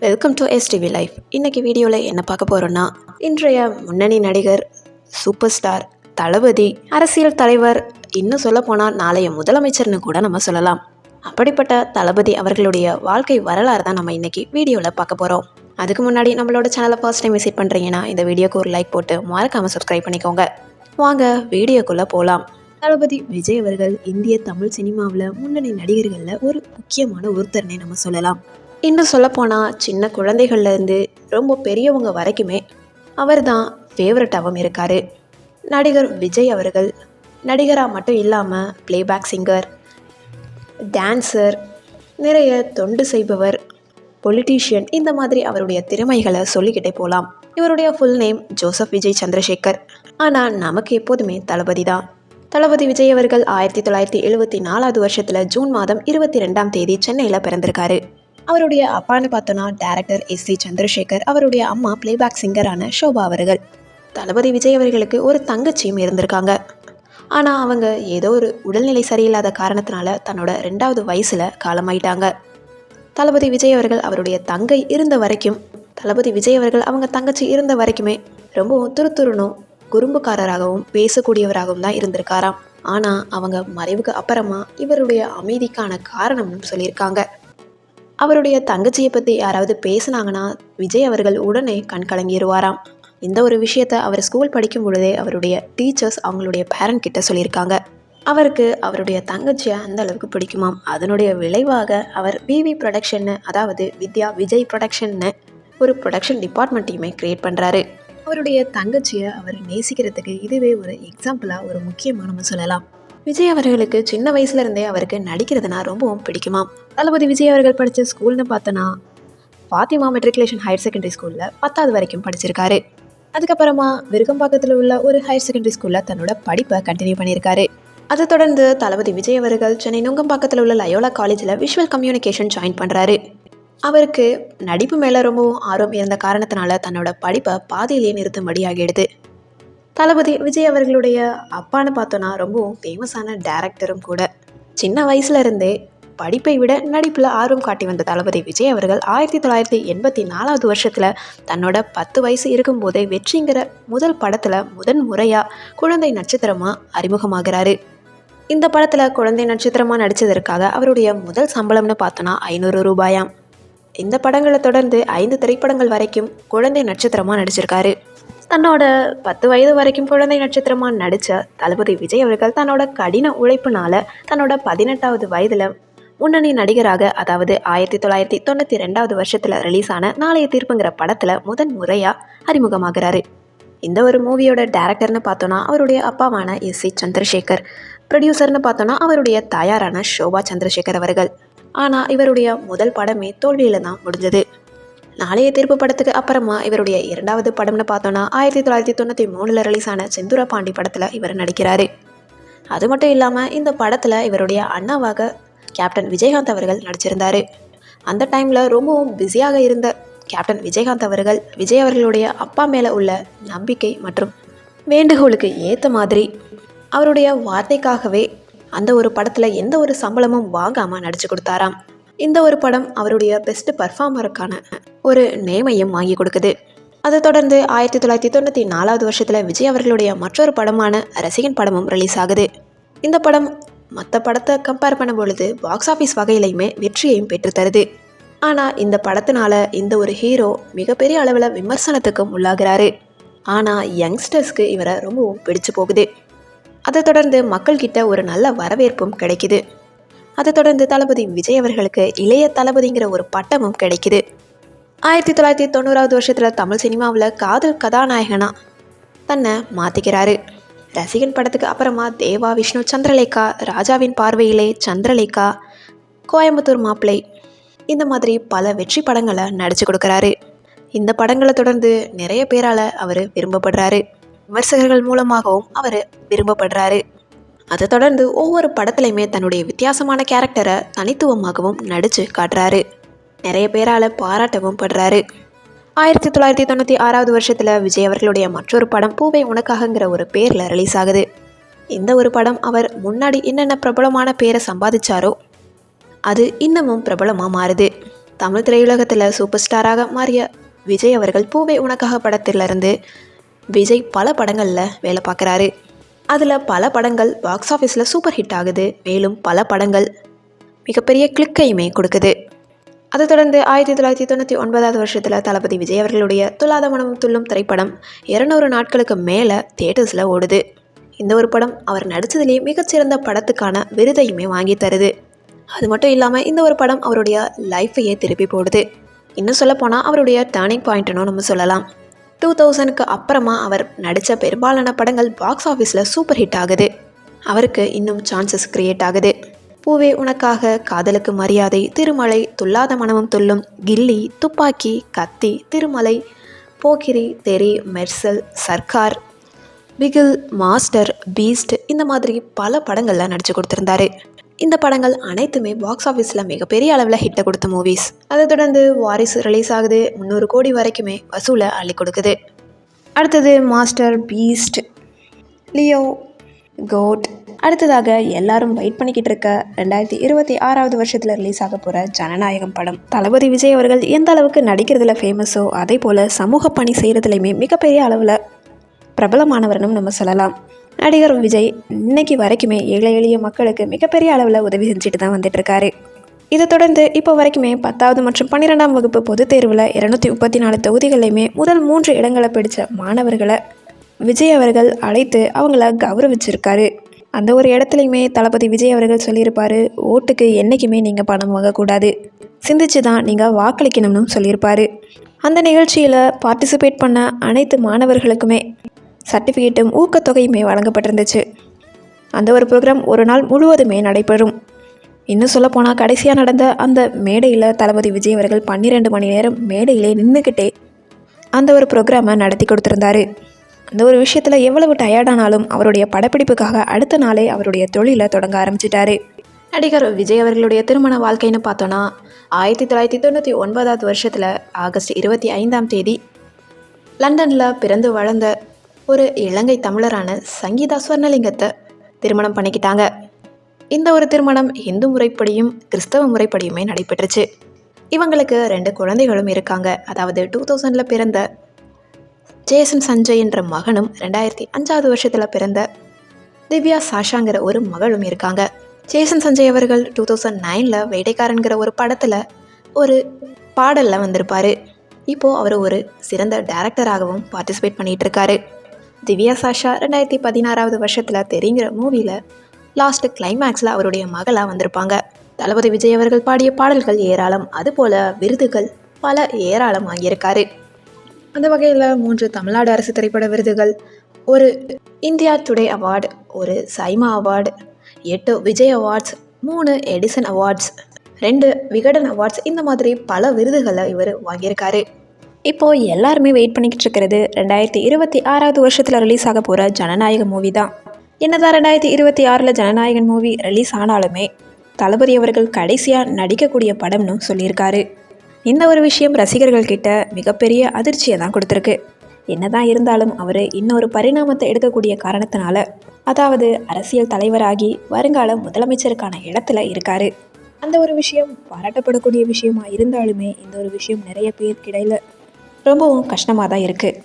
Welcome to STV life. இன்றைக்கி வீடியோவில் என்ன பார்க்க போகிறோன்னா, இன்றைய முன்னணி நடிகர், சூப்பர் ஸ்டார் தளபதி, அரசியல் தலைவர், இன்னும் சொல்லப்போனால் நாளைய முதலமைச்சர்னு கூட நம்ம சொல்லலாம். அப்படிப்பட்ட தளபதி அவர்களுடைய வாழ்க்கை வரலாறு தான் நம்ம இன்றைக்கி வீடியோவில் பார்க்க போகிறோம். அதுக்கு முன்னாடி நம்மளோட சேனலை ஃபர்ஸ்ட் டைம் விசிட் பண்ணுறீங்கன்னா இந்த வீடியோக்கு ஒரு லைக் போட்டு மறக்காமல் சப்ஸ்கிரைப் பண்ணிக்கோங்க. வாங்க வீடியோக்குள்ளே போகலாம். தளபதி விஜய் அவர்கள் இந்திய தமிழ் சினிமாவில் முன்னணி நடிகர்களில் ஒரு முக்கியமான ஒருத்தர்னே நம்ம சொல்லலாம். இன்னும் சொல்லப்போனால் சின்ன குழந்தைகள்லேருந்து ரொம்ப பெரியவங்க வரைக்குமே அவர் தான் ஃபேவரட்டாகவும் இருக்கார். நடிகர் விஜய் அவர்கள் நடிகராக மட்டும் இல்லாமல் ப்ளேபேக் சிங்கர், டான்ஸர், நிறைய தொண்டு செய்பவர், பொலிட்டீஷியன், இந்த மாதிரி அவருடைய திறமைகளை சொல்லிக்கிட்டே போகலாம். இவருடைய full name Joseph Vijay Chandrasekhar. ஆனால் நமக்கு எப்போதுமே தளபதி தான். தளபதி விஜய் அவர்கள் 1974 வருஷத்தில் ஜூன் மாதம் 22ஆம் தேதி சென்னையில் பிறந்திருக்காரு. அவருடைய அப்பான்னு பார்த்தோன்னா டைரக்டர் எஸ்.சி. சந்திரசேகர், அவருடைய அம்மா ப்ளேபேக் சிங்கரான ஷோபா அவர்கள். தளபதி விஜய் அவர்களுக்கு ஒரு தங்கச்சியும் இருந்திருக்காங்க. ஆனால் அவங்க ஏதோ ஒரு உடல்நிலை சரியில்லாத காரணத்தினால தன்னோட 2வது வயசில் காலமாயிட்டாங்க. தளபதி விஜய் அவர்கள் அவருடைய தங்கை இருந்த வரைக்கும், தளபதி விஜய் அவர்கள் அவங்க தங்கச்சி இருந்த வரைக்குமே ரொம்பவும் துருதுருனும் குறும்புக்காரராகவும் பேசக்கூடியவராகவும் தான் இருந்திருக்காராம். ஆனால் அவங்க மறைவுக்கு அப்புறமா இவருடைய அமைதிக்கான காரணம்னு சொல்லியிருக்காங்க. அவருடைய தங்கச்சியை பற்றி யாராவது பேசினாங்கன்னா விஜய் அவர்கள் உடனே கண் கலங்கிடுவாராம். இந்த ஒரு விஷயத்தை அவர் ஸ்கூல் படிக்கும் பொழுதே அவருடைய டீச்சர்ஸ் அவங்களுடைய பேரண்ட் கிட்ட சொல்லியிருக்காங்க. அவருக்கு அவருடைய தங்கச்சியை அந்த அளவுக்கு பிடிக்குமாம். அதனுடைய விளைவாக அவர் விவி ப்ரொடக்ஷன்னு, அதாவது வித்யா விஜய் ப்ரொடக்ஷன்னு ஒரு ப்ரொடக்ஷன் டிபார்ட்மெண்ட்டையுமே க்ரியேட் பண்ணுறாரு. அவருடைய தங்கச்சியை அவர் நேசிக்கிறதுக்கு இதுவே ஒரு எக்ஸாம்பிளாக ஒரு முக்கியமாக நம்ம சொல்லலாம். விஜய் அவர்களுக்கு சின்ன வயசுலேருந்தே அவருக்கு நடிக்கிறதுனா ரொம்பவும் பிடிக்குமாம். தளபதி விஜய் அவர்கள் படித்த ஸ்கூல்னு பார்த்தோன்னா ஃபாத்திமா மெட்ரிகுலேஷன் ஹையர் செகண்டரி ஸ்கூலில் 10வது வரைக்கும் படிச்சிருக்காரு. அதுக்கப்புறமா விருகம்பாக்கத்தில் உள்ள ஒரு ஹையர் செகண்டரி ஸ்கூலில் தன்னோட படிப்பை கண்டினியூ பண்ணியிருக்காரு. அதை தொடர்ந்து தளபதி விஜய் அவர்கள் சென்னை நுங்கம்பாக்கத்தில் உள்ள லயோலா காலேஜில் விஷுவல் கம்யூனிகேஷன் ஜாயின் பண்ணுறாரு. அவருக்கு நடிப்பு மேலே ரொம்பவும் ஆர்வம் இருந்த காரணத்தினால தன்னோட படிப்பை பாதியிலேயே நிறுத்தும்படி ஆகிடுது. தளபதி விஜய் அவர்களுடைய அப்பான்னு பார்த்தோன்னா ரொம்பவும் ஃபேமஸான டேரக்டரும் கூட. சின்ன வயசுலேருந்தே படிப்பை விட நடிப்பில் ஆர்வம் காட்டி வந்த தளபதி விஜய் அவர்கள் 1984 வருஷத்தில் தன்னோட 10 வயசு இருக்கும்போதே வெற்றிங்கிற முதல் படத்தில் முதன் முறையாக குழந்தை நட்சத்திரமாக அறிமுகமாகிறாரு. இந்த படத்தில் குழந்தை நட்சத்திரமாக நடித்ததற்காக அவருடைய முதல் சம்பளம்னு பார்த்தோன்னா 500 ரூபாயாம். இந்த படங்களை தொடர்ந்து 5 திரைப்படங்கள் வரைக்கும் குழந்தை நட்சத்திரமாக நடிச்சிருக்காரு. தன்னோட 10 வயது வரைக்கும் குழந்தை நட்சத்திரமாக நடித்த தளபதி விஜய் அவர்கள் தன்னோட கடின உழைப்புனால தன்னோட 18வது வயதில் முன்னணி நடிகராக, அதாவது 1992 வருஷத்தில் ரிலீஸ் ஆன நாளைய தீர்ப்புங்கிற படத்தில் முதன் முறையாக அறிமுகமாகிறாரு. இந்த ஒரு மூவியோட டேரக்டர்னு பார்த்தோன்னா அவருடைய அப்பாவான எஸ்.சி. சந்திரசேகர், ப்ரொடியூசர்னு பார்த்தோன்னா அவருடைய தாயாரான ஷோபா சந்திரசேகர் அவர்கள். ஆனால் இவருடைய முதல் படமே தோல்வியில் தான் முடிஞ்சது. நாளைய தீர்ப்பு படத்துக்கு அப்புறமா இவருடைய 2வது படம்னு பார்த்தோன்னா 1993 ரிலீஸ் ஆன செந்தூர பாண்டி படத்தில் இவர் நடிக்கிறாரு. அது மட்டும் இல்லாமல் இந்த படத்தில் இவருடைய அண்ணாவாக கேப்டன் விஜயகாந்த் அவர்கள் நடிச்சிருந்தார். அந்த டைமில் ரொம்பவும் பிஸியாக இருந்த கேப்டன் விஜயகாந்த் அவர்கள் விஜய் அவர்களுடைய அப்பா மேலே உள்ள நம்பிக்கை மற்றும் வேண்டுகோளுக்கு ஏற்ற மாதிரி அவருடைய வார்த்தைக்காகவே அந்த ஒரு படத்தில் எந்த ஒரு சம்பளமும் வாங்காமல் நடித்து கொடுத்தாராம். இந்த ஒரு படம் அவருடைய பெஸ்ட் பர்ஃபார்மருக்கான ஒரு நேமையும் வாங்கி கொடுக்குது. அதை தொடர்ந்து 1994 வருஷத்தில் விஜய் அவர்களுடைய மற்றொரு படமான ரசிகன் படமும் ரிலீஸ் ஆகுது. இந்த படம் மற்ற படத்தை கம்பேர் பண்ணும் பொழுது பாக்ஸ் ஆஃபீஸ் வகையிலையுமே வெற்றியையும் பெற்றுத்தருது. ஆனால் இந்த படத்தினால இந்த ஒரு ஹீரோ மிகப்பெரிய அளவில் விமர்சனத்துக்கும் உள்ளாகிறாரு. ஆனால் யங்ஸ்டர்ஸ்க்கு இவரை ரொம்பவும் பிடிச்சு போகுது. அதை தொடர்ந்து மக்கள்கிட்ட ஒரு நல்ல வரவேற்பும் கிடைக்குது. அதை தொடர்ந்து தளபதி விஜய் அவர்களுக்கு இளைய தளபதிங்கிற ஒரு பட்டமும் கிடைக்குது. 1990 வருஷத்தில் தமிழ் சினிமாவில் காதல் கதாநாயகனாக தன்னை மாற்றிக்கிறாரு. ரசிகன் படத்துக்கு அப்புறமா தேவா, விஷ்ணு, சந்திரலேகா, ராஜாவின் பார்வையிலே, சந்திரலேகா, கோயம்புத்தூர் மாப்பிள்ளை, இந்த மாதிரி பல வெற்றி படங்களை நடித்து கொடுக்குறாரு. இந்த படங்களை தொடர்ந்து நிறைய பேரால் அவர் விரும்பப்படுறாரு. விமர்சகர்கள் மூலமாகவும் அவர் விரும்பப்படுறாரு. அதை தொடர்ந்து ஒவ்வொரு படத்துலையுமே தன்னுடைய வித்தியாசமான கேரக்டரை தனித்துவமாகவும் நடித்து காட்டுறாரு. நிறைய பேரால் பாராட்டவும் படுறாரு. 1996 வருஷத்தில் விஜய் அவர்களுடைய மற்றொரு படம் பூவை உனக்காகங்கிற ஒரு பேரில் ரிலீஸ் ஆகுது. இந்த ஒரு படம் அவர் முன்னாடி என்னென்ன பிரபலமான பேரை சம்பாதிச்சாரோ அது இன்னமும் பிரபலமாக மாறுது. தமிழ் திரையுலகத்தில் சூப்பர் ஸ்டாராக மாறிய விஜய் அவர்கள் பூவே உனக்காக படத்திலிருந்து விஜய் பல படங்களில் வேலை பார்க்குறாரு. அதில் பல படங்கள் பாக்ஸ் ஆஃபீஸில் சூப்பர் ஹிட் ஆகுது. மேலும் பல படங்கள் மிகப்பெரிய கிளிக்கையுமே கொடுக்குது. அதை தொடர்ந்து 1999 வருஷத்தில் தளபதி விஜய் அவர்களுடைய துல்லாத மனமும் துள்ளும் திரைப்படம் 200 நாட்களுக்கு மேலே தியேட்டர்ஸில் ஓடுது. இந்த ஒரு படம் அவர் நடித்ததுலேயே மிகச்சிறந்த படத்துக்கான விருதையுமே வாங்கி தருது. அது மட்டும் இல்லாமல் இந்த ஒரு படம் அவருடைய லைஃப்பையே திருப்பி போடுது. இன்னும் சொல்லப்போனால் அவருடைய டேர்னிங் பாயிண்ட்னு நம்ம சொல்லலாம். 2000க்கு அப்புறமா அவர் நடித்த பெரும்பாலான படங்கள் பாக்ஸ் ஆஃபீஸில் சூப்பர் ஹிட் ஆகுது. அவருக்கு இன்னும் சான்சஸ் கிரியேட் ஆகுது. பூவே உனக்காக, காதலுக்கு மரியாதை, திருமலை, துல்லாத மனமும் துள்ளும், கில்லி, துப்பாக்கி, கத்தி, திருமலை, போக்கிரி, தெரி, மெர்சல், சர்க்கார், பிகில், மாஸ்டர், பீஸ்ட் இந்த மாதிரி பல படங்களில் நடித்து கொடுத்துருந்தாரு. இந்த படங்கள் அனைத்துமே பாக்ஸ் ஆஃபீஸில் மிகப்பெரிய அளவில் ஹிட்டை கொடுத்த மூவிஸ். அதை தொடர்ந்து வாரிசு ரிலீஸ் ஆகுது. 300 கோடி வரைக்குமே வசூலை அள்ளி கொடுக்குது. அடுத்தது மாஸ்டர், பீஸ்ட், லியோ, கோட். அடுத்ததாக எல்லாரும் வெயிட் பண்ணிக்கிட்டு இருக்க 2026 வருஷத்தில் ரிலீஸ் ஆக போகிற ஜனநாயகம் படம். தளபதி விஜய் அவர்கள் எந்த அளவுக்கு நடிக்கிறதுல ஃபேமஸோ அதே போல் சமூக பணி செய்கிறதுலையுமே மிகப்பெரிய அளவில் பிரபலமானவர்னும் நம்ம சொல்லலாம். நடிகர் விஜய் இன்னைக்கு வரைக்குமே ஏழை எளிய மக்களுக்கு மிகப்பெரிய அளவில் உதவி செஞ்சுட்டு தான் வந்துட்டுருக்காரு. இதை தொடர்ந்து இப்போ வரைக்குமே 10வது மற்றும் 12ஆம் வகுப்பு பொதுத் தேர்வில் 234 தொகுதிகளையுமே முதல் 3 இடங்களை பிடித்த மாணவர்களை விஜய் அவர்கள் அழைத்து அவங்கள கௌரவிச்சிருக்காரு. அந்த ஒரு இடத்துலையுமே தளபதி விஜய் அவர்கள் சொல்லியிருப்பார், ஓட்டுக்கு என்றைக்குமே நீங்கள் பணம் வாங்கக்கூடாது, சிந்திச்சு தான் நீங்கள் வாக்களிக்கணும்னு சொல்லியிருப்பார். அந்த நிகழ்ச்சியில் பார்ட்டிசிபேட் பண்ண அனைத்து மாணவர்களுக்குமே சர்டிஃபிகேட்டும் ஊக்கத்தொகையுமே வழங்கப்பட்டிருந்துச்சு. அந்த ஒரு ப்ரோக்ராம் ஒரு நாள் முழுவதுமே நடைபெறும். இன்னும் சொல்லப்போனால் கடைசியாக நடந்த அந்த மேடையில் தளபதி விஜய் அவர்கள் 12 மணி நேரம் மேடையிலே நின்றுக்கிட்டே அந்த ஒரு ப்ரோக்ராமை நடத்தி கொடுத்துருந்தாரு. அந்த ஒரு விஷயத்தில் எவ்வளவு டயர்டானாலும் அவருடைய படப்பிடிப்புக்காக அடுத்த நாளே அவருடைய தொழிலை தொடங்க ஆரம்பிச்சிட்டாரு. நடிகர் விஜய் அவர்களுடைய திருமண வாழ்க்கைன்னு பார்த்தோன்னா 1999 வருஷத்தில் ஆகஸ்ட் 25ஆம் தேதி லண்டனில் பிறந்து வளர்ந்த ஒரு இலங்கை தமிழரான சங்கீதா ஸ்வர்ணலிங்கத்தை திருமணம் பண்ணிக்கிட்டாங்க. இந்த ஒரு திருமணம் இந்து முறைப்படியும் கிறிஸ்தவ முறைப்படியுமே நடைபெற்றுச்சு. இவங்களுக்கு 2 குழந்தைகளும் இருக்காங்க. அதாவது 2000 பிறந்த ஜேசன் சஞ்சய் என்ற மகனும் 2005 வருஷத்தில் பிறந்த திவ்யா சாஷாங்கிற ஒரு மகளும் இருக்காங்க. ஜேசன் சஞ்சய் அவர்கள் 2009 வேட்டைக்காரன்கிற ஒரு படத்தில் ஒரு பாடலில் வந்திருப்பார். இப்போது அவர் ஒரு சிறந்த டைரக்டராகவும் பார்ட்டிசிபேட் பண்ணிகிட்டு இருக்காரு. திவ்யா சாஷா 2016 வருஷத்தில் தெரிங்கிற மூவியில் லாஸ்ட் கிளைமேக்ஸில் அவருடைய மகளாக வந்திருப்பாங்க. தளபதி விஜய் அவர்கள் பாடிய பாடல்கள் ஏராளம், அதுபோல் விருதுகள் பல ஏராளம் வாங்கியிருக்காரு. அந்த வகையில் 3 தமிழ்நாடு அரசு திரைப்பட விருதுகள், ஒரு இந்தியா டுடே அவார்டு, ஒரு SIMA award, 8 Vijay awards, 3 Edison awards, 2 Vikatan awards, இந்த மாதிரி பல விருதுகளை இவர் வாங்கியிருக்காரு. இப்போது எல்லாருமே வெயிட் பண்ணிக்கிட்டு இருக்கிறது 2026 வருஷத்தில் ரிலீஸ் ஆக போகிற ஜனநாயகம் மூவி தான். என்னதான் 2026 ஜனநாயகன் மூவி ரிலீஸ் ஆனாலுமே தளபதி அவர்கள் கடைசியாக நடிக்கக்கூடிய படம்னு சொல்லியிருக்காரு. இந்த ஒரு விஷயம் ரசிகர்கள் கிட்ட மிகப்பெரிய அதிர்ச்சியை தான் கொடுத்துருக்கு. என்னதான் இருந்தாலும் அவர் இன்னொரு பரிணாமத்தை எடுக்கக்கூடிய காரணத்தினால, அதாவது அரசியல் தலைவராகி வருங்கால முதலமைச்சருக்கான இடத்துல இருக்காரு. அந்த ஒரு விஷயம் பாராட்டப்படக்கூடிய விஷயமா இருந்தாலுமே இந்த ஒரு விஷயம் நிறைய பேருக்கு இடையில ரொம்பவும் கஷ்டமாக தான் இருக்குது.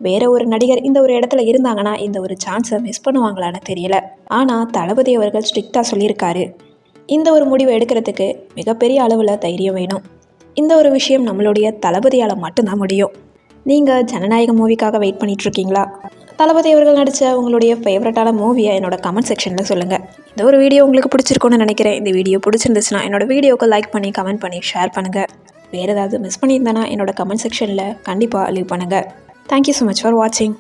வேற ஒரு நடிகர் இந்த ஒரு இடத்துல இருந்தாங்கன்னா இந்த ஒரு சான்ஸை மிஸ் பண்ணுவாங்களான்னு தெரியல. ஆனால் தளபதி அவர்கள் ஸ்ட்ரிக்டாக சொல்லியிருக்காரு, இந்த ஒரு முடிவை எடுக்கிறதுக்கு மிகப்பெரிய அளவில் தைரியம் வேணும். இந்த ஒரு விஷயம் நம்மளுடைய தளபதியால் மட்டும்தான் முடியும். நீங்கள் ஜனநாயக மூவிக்காக வெயிட் பண்ணிகிட்ருக்கீங்களா? தளபதி அவர்கள் நடித்த உங்களுடைய ஃபேவரட்டான மூவியை என்னோட கமெண்ட் செக்ஷனில் சொல்லுங்கள். இந்த ஒரு வீடியோ உங்களுக்கு பிடிச்சிருக்குன்னு நினைக்கிறேன். இந்த வீடியோ பிடிச்சிருந்துச்சுன்னா என்னோட வீடியோக்கு லைக் பண்ணி கமெண்ட் பண்ணி ஷேர் பண்ணுங்கள். வேறு ஏதாவது மிஸ் பண்ணியிருந்தேன்னா என்னோட கமெண்ட் செக்ஷனில் கண்டிப்பாக லீவ் பண்ணுங்கள். தேங்க்யூ ஸோ மச் ஃபார் வாட்சிங்.